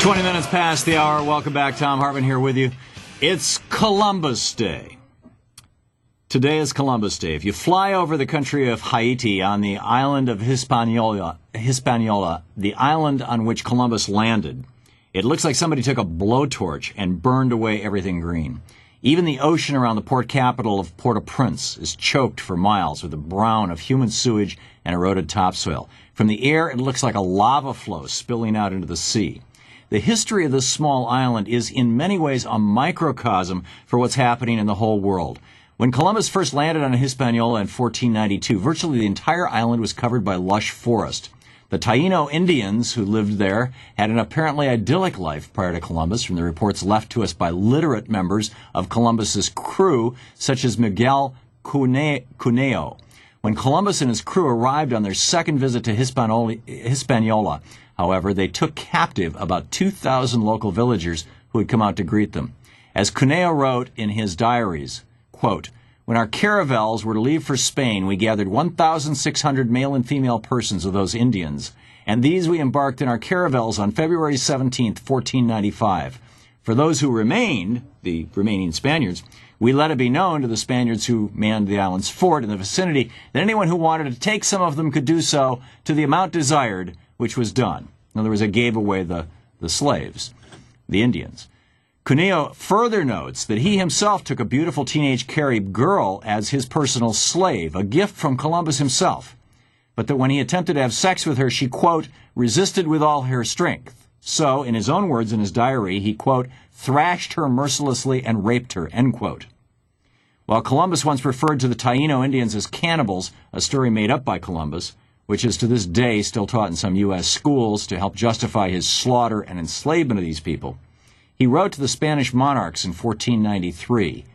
20 minutes past the hour. Welcome back. Thom Hartmann here with you. It's Columbus Day. Today is Columbus Day. If you fly over the country of Haiti on the island of Hispaniola, the island on which Columbus landed, it looks like somebody took a blowtorch and burned away everything green. Even the ocean around the port capital of Port-au-Prince is choked for miles with the brown of human sewage and eroded topsoil. From the air, it looks like a lava flow spilling out into the sea. The history of this small island is in many ways a microcosm for what's happening in the whole world. When Columbus first landed on Hispaniola in 1492, virtually the entire island was covered by lush forest. The Taino Indians who lived there had an apparently idyllic life prior to Columbus, from the reports left to us by literate members of Columbus's crew, such as Miguel Cuneo. When Columbus and his crew arrived on their second visit to Hispaniola, however, they took captive about 2,000 local villagers who had come out to greet them. As Cuneo wrote in his diaries, quote, "When our caravels were to leave for Spain, we gathered 1,600 male and female persons of those Indians, and these we embarked in our caravels on February 17th, 1495. For those who remained, the remaining Spaniards, we let it be known to the Spaniards who manned the island's fort in the vicinity that anyone who wanted to take some of them could do so to the amount desired, which was done." In other words, they gave away the slaves, the Indians. Cuneo further notes that he himself took a beautiful teenage Carib girl as his personal slave, a gift from Columbus himself, but that when he attempted to have sex with her, she, quote, "resisted with all her strength." So, in his own words in his diary, he, quote, "thrashed her mercilessly and raped her," end quote. While Columbus once referred to the Taino Indians as cannibals, a story made up by Columbus, which is to this day still taught in some U.S. schools to help justify his slaughter and enslavement of these people, he wrote to the Spanish monarchs in 1493.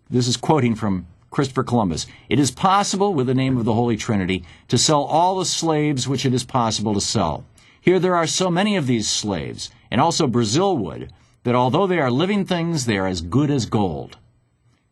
This is quoting from Christopher Columbus. "It is possible, with the name of the Holy Trinity, to sell all the slaves which it is possible to sell. Here there are so many of these slaves, and also Brazil wood, that although they are living things, they are as good as gold."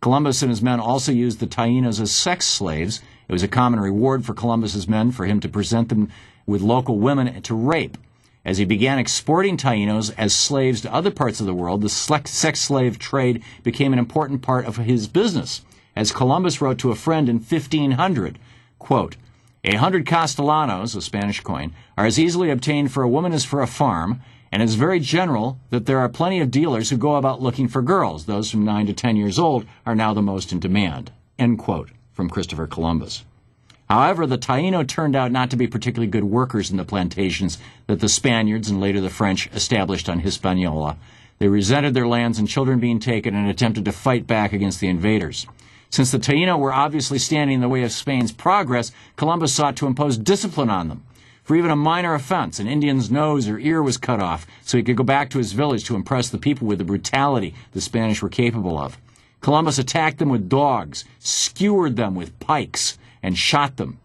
Columbus and his men also used the Tainos as sex slaves. It was a common reward for Columbus's men for him to present them with local women to rape. As he began exporting Tainos as slaves to other parts of the world, the sex slave trade became an important part of his business. As Columbus wrote to a friend in 1500, quote, "100 castellanos, a Spanish coin, are as easily obtained for a woman as for a farm, and it is very general that there are plenty of dealers who go about looking for girls. Those from 9 to 10 years old are now the most in demand," end quote, from Christopher Columbus. However, the Taino turned out not to be particularly good workers in the plantations that the Spaniards and later the French established on Hispaniola. They resented their lands and children being taken and attempted to fight back against the invaders. Since the Taino were obviously standing in the way of Spain's progress, Columbus sought to impose discipline on them. For even a minor offense, an Indian's nose or ear was cut off so he could go back to his village to impress the people with the brutality the Spanish were capable of. Columbus attacked them with dogs, skewered them with pikes, and shot them.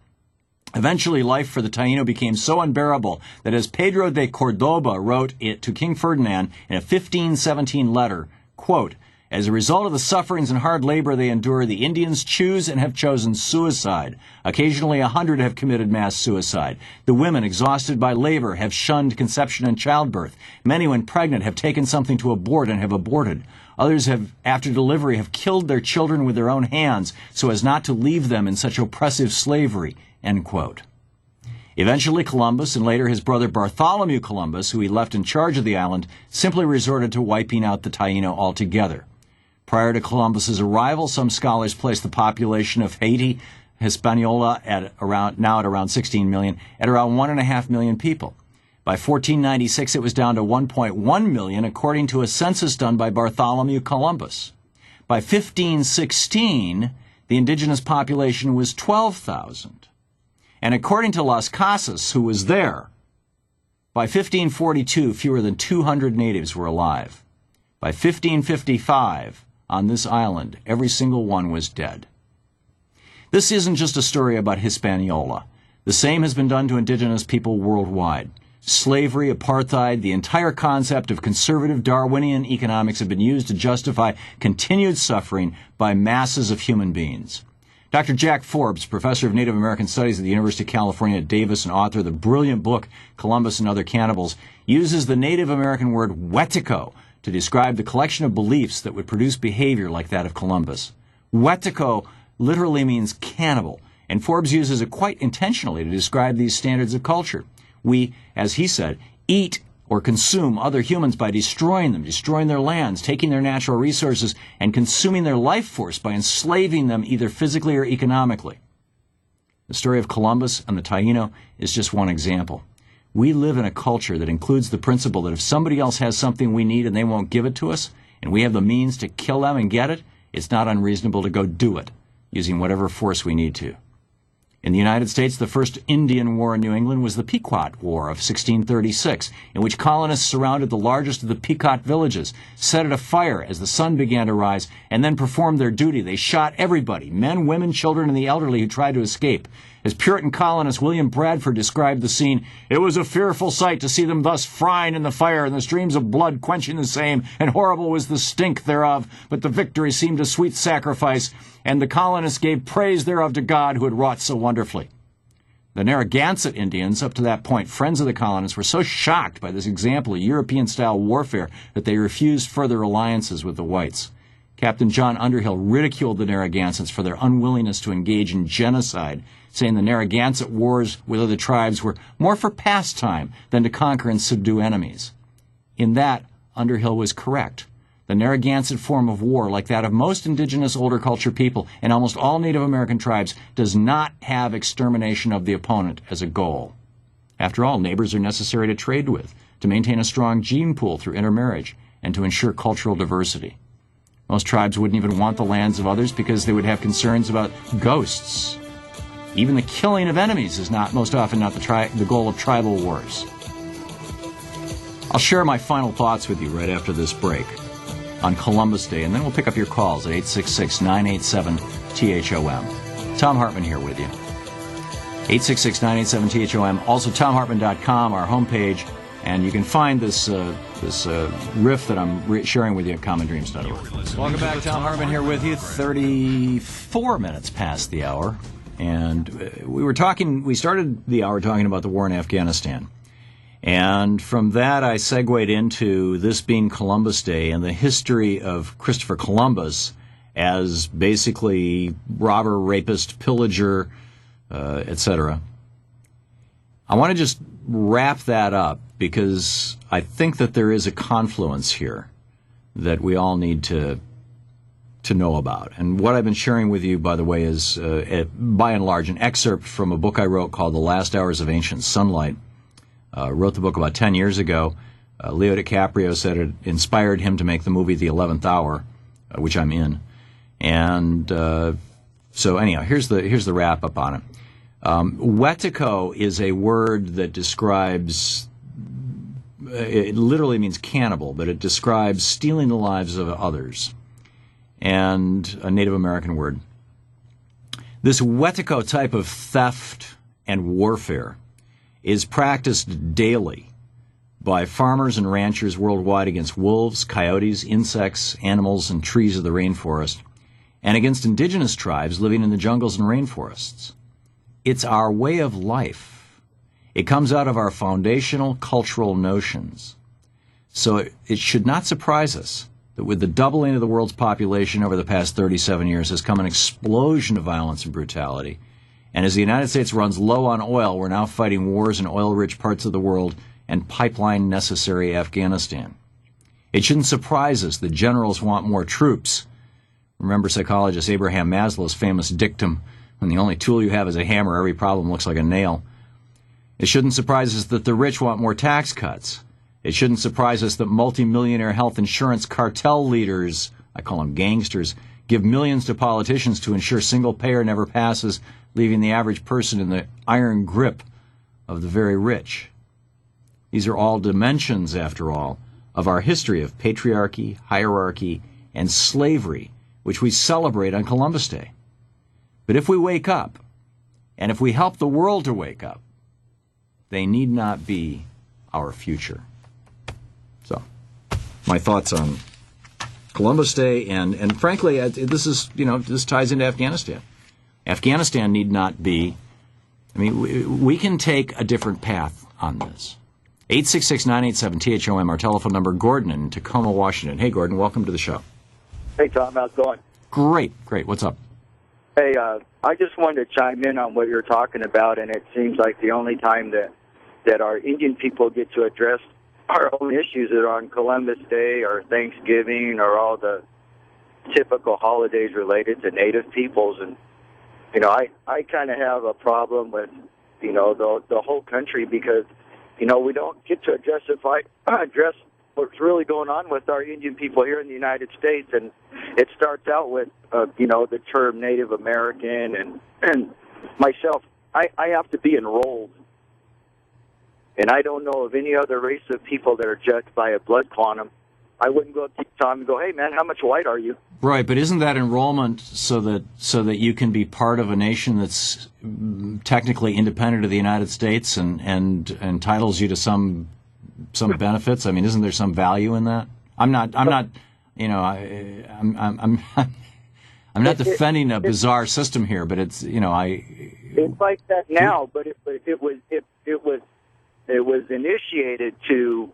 Eventually, life for the Taino became so unbearable that, as Pedro de Cordoba wrote it to King Ferdinand in a 1517 letter, quote, "As a result of the sufferings and hard labor they endure, the Indians choose and have chosen suicide. Occasionally 100 have committed mass suicide. The women, exhausted by labor, have shunned conception and childbirth. Many, when pregnant, have taken something to abort and have aborted. Others have, after delivery, have killed their children with their own hands so as not to leave them in such oppressive slavery," end quote. Eventually, Columbus and later his brother Bartholomew Columbus, who he left in charge of the island, simply resorted to wiping out the Taino altogether. Prior to Columbus's arrival, some scholars place the population of Haiti, Hispaniola, at around 16 million, at around 1.5 million people. By 1496, it was down to 1.1 million, according to a census done by Bartholomew Columbus. By 1516, the indigenous population was 12,000. And according to Las Casas, who was there, by 1542, fewer than 200 natives were alive. By 1555, on this island, every single one was dead. This isn't just a story about Hispaniola. The same has been done to indigenous people worldwide. Slavery, apartheid, the entire concept of conservative Darwinian economics have been used to justify continued suffering by masses of human beings. Dr. Jack Forbes, professor of Native American Studies at the University of California at Davis and author of the brilliant book Columbus and Other Cannibals, uses the Native American word Wetiko to describe the collection of beliefs that would produce behavior like that of Columbus. Wetiko literally means cannibal, and Forbes uses it quite intentionally to describe these standards of culture. We, as he said, eat or consume other humans by destroying them, destroying their lands, taking their natural resources, and consuming their life force by enslaving them either physically or economically. The story of Columbus and the Taino is just one example. We live in a culture that includes the principle that if somebody else has something we need and they won't give it to us, and we have the means to kill them and get it, it's not unreasonable to go do it, using whatever force we need to. In the United States, the first Indian War in New England was the Pequot War of 1636, in which colonists surrounded the largest of the Pequot villages, set it afire as the sun began to rise, and then performed their duty. They shot everybody, men, women, children, and the elderly who tried to escape. As Puritan colonist William Bradford described the scene, it was a fearful sight to see them thus frying in the fire, and the streams of blood quenching the same, and horrible was the stink thereof. But the victory seemed a sweet sacrifice, and the colonists gave praise thereof to God who had wrought so wonderfully. The Narragansett Indians, up to that point friends of the colonists, were so shocked by this example of European-style warfare that they refused further alliances with the whites. Captain John Underhill ridiculed the Narragansetts for their unwillingness to engage in genocide, saying the Narragansett wars with other tribes were more for pastime than to conquer and subdue enemies. In that, Underhill was correct. The Narragansett form of war, like that of most indigenous older culture people and almost all Native American tribes, does not have extermination of the opponent as a goal. After all, neighbors are necessary to trade with, to maintain a strong gene pool through intermarriage, and to ensure cultural diversity. Most tribes wouldn't even want the lands of others because they would have concerns about ghosts. Even the killing of enemies is most often not the goal of tribal wars. I'll share my final thoughts with you right after this break on Columbus Day, and then we'll pick up your calls at 866-987-THOM. Thom Hartmann here with you. 866-987-THOM. Also, ThomHartmann.com, our homepage, and you can find this riff that I'm sharing with you at commondreams.org. Welcome back. Thom Hartmann here with you. 34 minutes past the hour. And we started the hour talking about the war in Afghanistan. And from that, I segued into this being Columbus Day and the history of Christopher Columbus as basically robber, rapist, pillager, etc. I want to just wrap that up because I think that there is a confluence here that we all need to know about. And what I've been sharing with you, by the way, is, by and large, an excerpt from a book I wrote called The Last Hours of Ancient Sunlight. Wrote the book about 10 years ago. Leo DiCaprio said it inspired him to make the movie The 11th Hour, which I'm in. And so anyhow, here's the wrap-up on it. Wetiko is a word that describes, it literally means cannibal, but it describes stealing the lives of others, and a Native American word. This Wetiko type of theft and warfare is practiced daily by farmers and ranchers worldwide against wolves, coyotes, insects, animals, and trees of the rainforest, and against indigenous tribes living in the jungles and rainforests. It's our way of life. It comes out of our foundational cultural notions. So it should not surprise us that with the doubling of the world's population over the past 37 years has come an explosion of violence and brutality. And as the United States runs low on oil, we're now fighting wars in oil-rich parts of the world and pipeline-necessary Afghanistan. It shouldn't surprise us that generals want more troops. Remember psychologist Abraham Maslow's famous dictum, when the only tool you have is a hammer, every problem looks like a nail. It shouldn't surprise us that the rich want more tax cuts. It shouldn't surprise us that multimillionaire health insurance cartel leaders, I call them gangsters, give millions to politicians to ensure single payer never passes, leaving the average person in the iron grip of the very rich. These are all dimensions, after all, of our history of patriarchy, hierarchy, and slavery, which we celebrate on Columbus Day. But if we wake up, and if we help the world to wake up, they need not be our future. So, my thoughts on Columbus Day, and frankly, this ties into Afghanistan. Afghanistan need not be. I mean, we can take a different path on this. 866-987-THOM, our telephone number. Gordon in Tacoma, Washington. Hey, Gordon, welcome to the show. Hey, Tom, how's it going? Great. What's up? Hey, I just wanted to chime in on what you're talking about, and it seems like the only time that our Indian people get to address our own issues are on Columbus Day or Thanksgiving or all the typical holidays related to Native peoples. And, you know, I kind of have a problem with, you know, the whole country because, you know, we don't get to address what's really going on with our Indian people here in the United States. And it starts out with, you know, the term Native American and myself, I have to be enrolled. And I don't know of any other race of people that are judged by a blood quantum. I wouldn't go up to Tom and go, hey, man, how much white are you? Right, but isn't that enrollment so that you can be part of a nation that's technically independent of the United States and entitles you to some benefits? I mean, isn't there some value in that? I'm not, you know, I'm not defending a bizarre system here, but it's, you know, it's like that now, but it was initiated to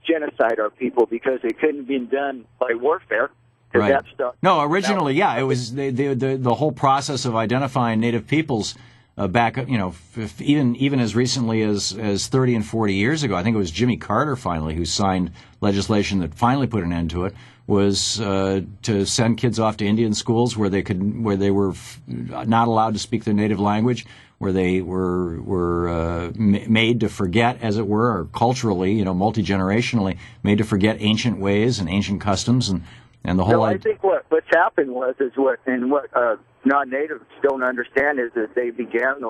genocide our people because it couldn't be done by warfare. Right. That stuff, no, originally, yeah, it was the whole process of identifying Native peoples back, you know, even as recently as 30 and 40 years ago. I think it was Jimmy Carter finally who signed legislation that finally put an end to it. Was to send kids off to Indian schools where they were not allowed to speak their native language, where they were made to forget, as it were, or culturally, you know, multi-generationally made to forget ancient ways and ancient customs and the whole. No, I think what's happened what non-natives don't understand is that they began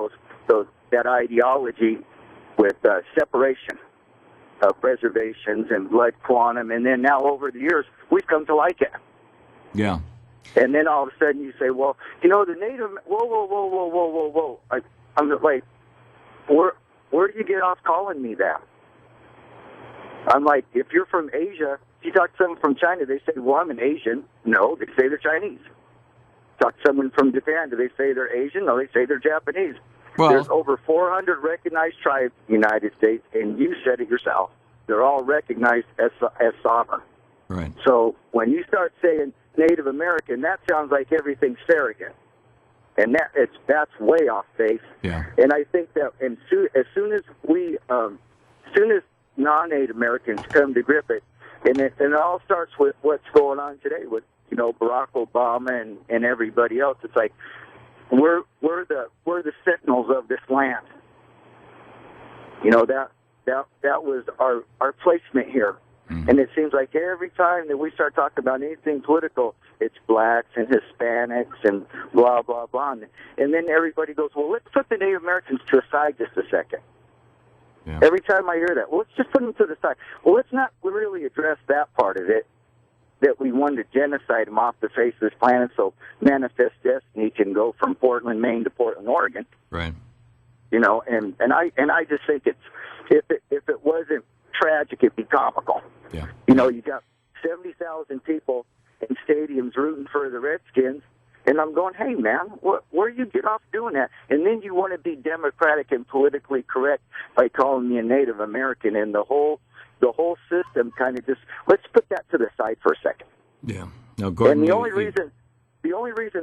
that ideology with separation of reservations and blood quantum, and then now over the years we've come to like it. Yeah. And then all of a sudden you say, well, you know, the native. Whoa. I'm like, where do you get off calling me that? I'm like, if you're from Asia, if you talk to someone from China, they say, well, I'm an Asian. No, they say they're Chinese. Talk to someone from Japan, do they say they're Asian? No, they say they're Japanese. Well, there's over 400 recognized tribes in the United States, and you said it yourself. They're all recognized as sovereign. Right. So when you start saying Native American, that sounds like everything's surrogate. And that's way off base. Yeah. And I think that as soon as non-Native Americans come to grip it, and it all starts with what's going on today with, you know, Barack Obama and everybody else. It's like we're the sentinels of this land. You know, that was our placement here. Mm-hmm. And it seems like every time that we start talking about anything political, it's blacks and Hispanics and blah, blah, blah. And then everybody goes, well, let's put the Native Americans to the side just a second. Yeah. Every time I hear that, well, let's just put them to the side. Well, let's not really address that part of it, that we wanted to genocide them off the face of this planet so Manifest Destiny can go from Portland, Maine to Portland, Oregon. Right. You know, and I just think if it wasn't tragic, it'd be comical. Yeah. You know, you got 70,000 people in stadiums rooting for the Redskins, and I'm going, hey, man, where do you get off doing that? And then you want to be democratic and politically correct by calling me a Native American, and the whole system kind of just, let's put that to the side for a second. Yeah. No, Gordon, and the only reason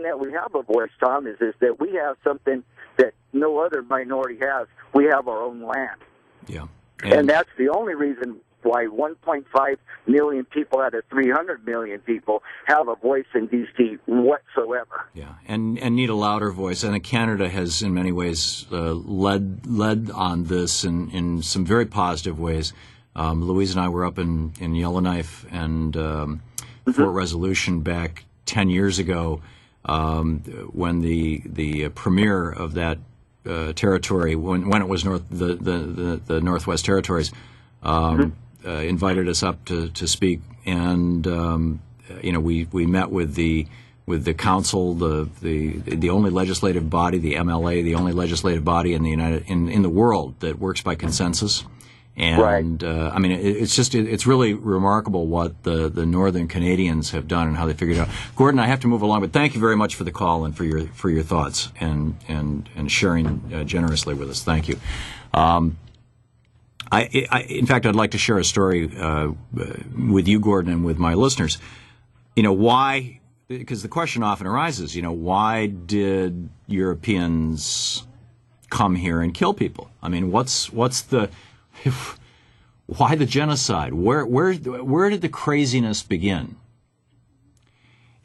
that we have a voice, Tom, is that we have something that no other minority has. We have our own land. Yeah. And that's the only reason why 1.5 million people out of 300 million people have a voice in D.C. whatsoever. Yeah, and need a louder voice. And Canada has, in many ways, led on this in some very positive ways. Louise and I were up in Yellowknife and Fort Resolution back 10 years ago when the premier of that territory, when it was the Northwest Territories, invited us up to speak, and you know, we met with the council, the only legislative body, the MLA, the only legislative body in the world that works by consensus, And, I mean, it's really remarkable what the Northern Canadians have done and how they figured it out. Gordon, I have to move along, but thank you very much for the call and for your thoughts and sharing generously with us. Thank you. In fact, I'd like to share a story with you, Gordon, and with my listeners. Why? Because the question often arises, why did Europeans come here and kill people? I mean, what's the why the genocide? Where did the craziness begin?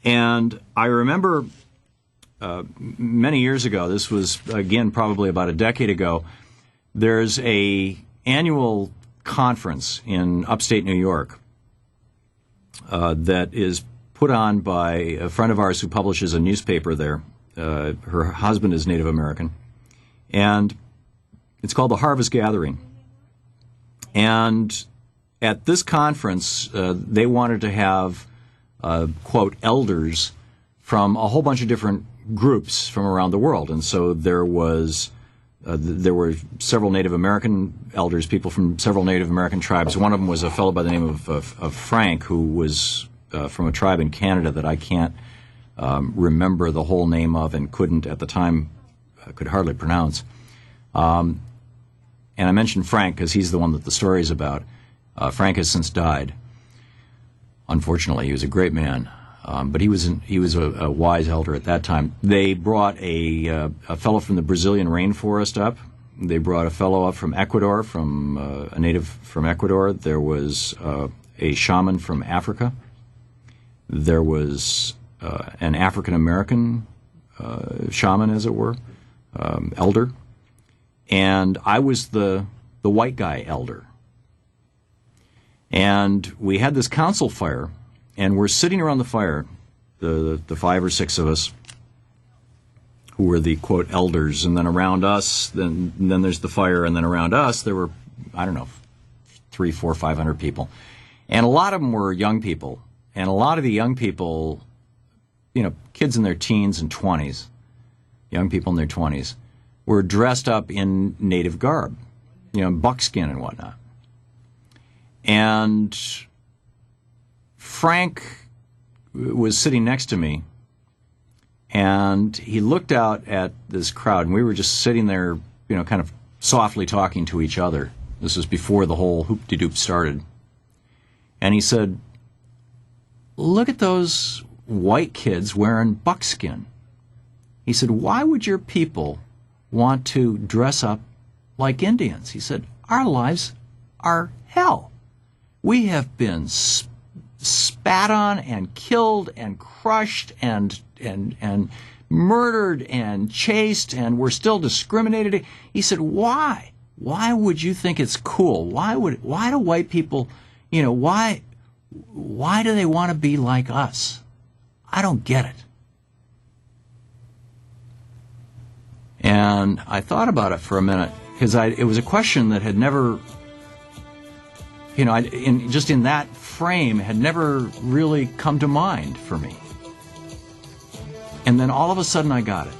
And I remember many years ago, this was again probably about a decade ago, there's a annual conference in upstate New York that is put on by a friend of ours who publishes a newspaper there. Her husband is Native American, and it's called the Harvest Gathering. And at this conference, they wanted to have, quote, elders from a whole bunch of different groups from around the world. And so there were several Native American elders, people from several Native American tribes. One of them was a fellow by the name of Frank, who was from a tribe in Canada that I can't remember the whole name of and couldn't at the time, could hardly pronounce. And I mentioned Frank because he's the one that the story is about. Frank has since died. Unfortunately, he was a great man, but he was a wise elder at that time. They brought a fellow from the Brazilian rainforest up. They brought a fellow up from Ecuador, a native from Ecuador. There was a shaman from Africa. There was an African American shaman, as it were, elder. And I was the white guy elder. And we had this council fire, and we're sitting around the fire, the 5 or 6 of us, who were the, quote, elders, and then around us, then there's the fire, and then around us there were, 300, 400, 500 people. And a lot of them were young people. And a lot of the young people, kids in their teens and 20s, young people in their 20s, were dressed up in native garb, buckskin and whatnot. And Frank was sitting next to me, and he looked out at this crowd, and we were just sitting there, kind of softly talking to each other. This was before the whole hoop-de-doop started. And he said, "Look at those white kids wearing buckskin." He said, "Why would your people want to dress up like Indians?" He said, "Our lives are hell. We have been spat on and killed and crushed and murdered and chased, and we're still discriminated." He said, "Why? Why would you think it's cool? Why do white people, why do they want to be like us? I don't get it." And I thought about it for a minute, because it was a question that had never, just in that frame, had never really come to mind for me. And then all of a sudden I got it.